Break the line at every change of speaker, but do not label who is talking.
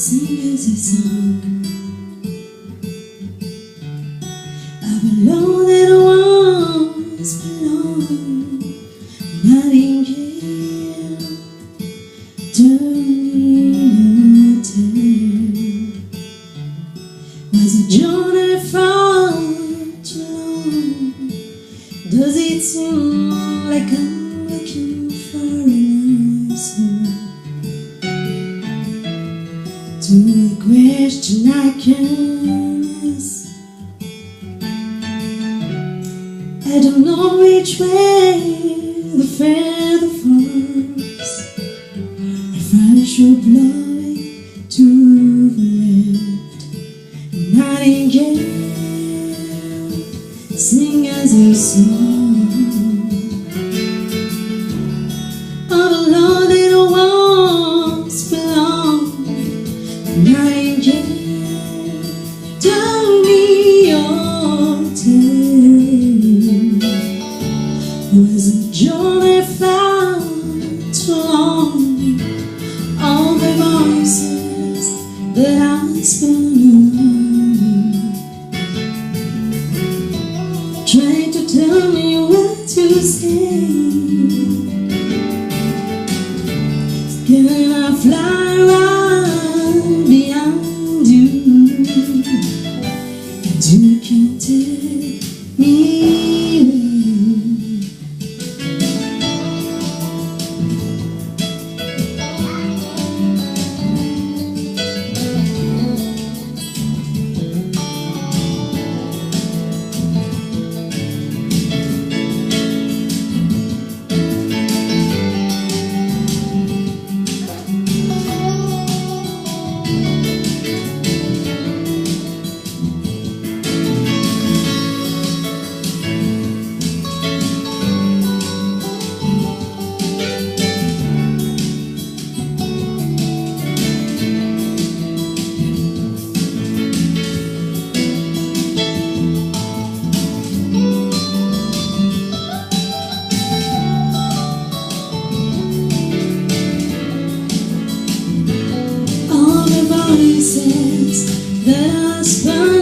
sing us a song of a love that once belonged. Nightingale, turning your tail was a journey far too long. Does it seem like I'm looking for an answer to a question I can't ask? I don't know which way the feather falls, if I should blow it to the left. Nightingale, sing us a song of a love that once belonged. Nightingale, tell me your tale. Was a journey far too long? All the voices that I spun around, trying to tell me what to say. Can I fly right beyond you, and you can take me away? Voices that I spun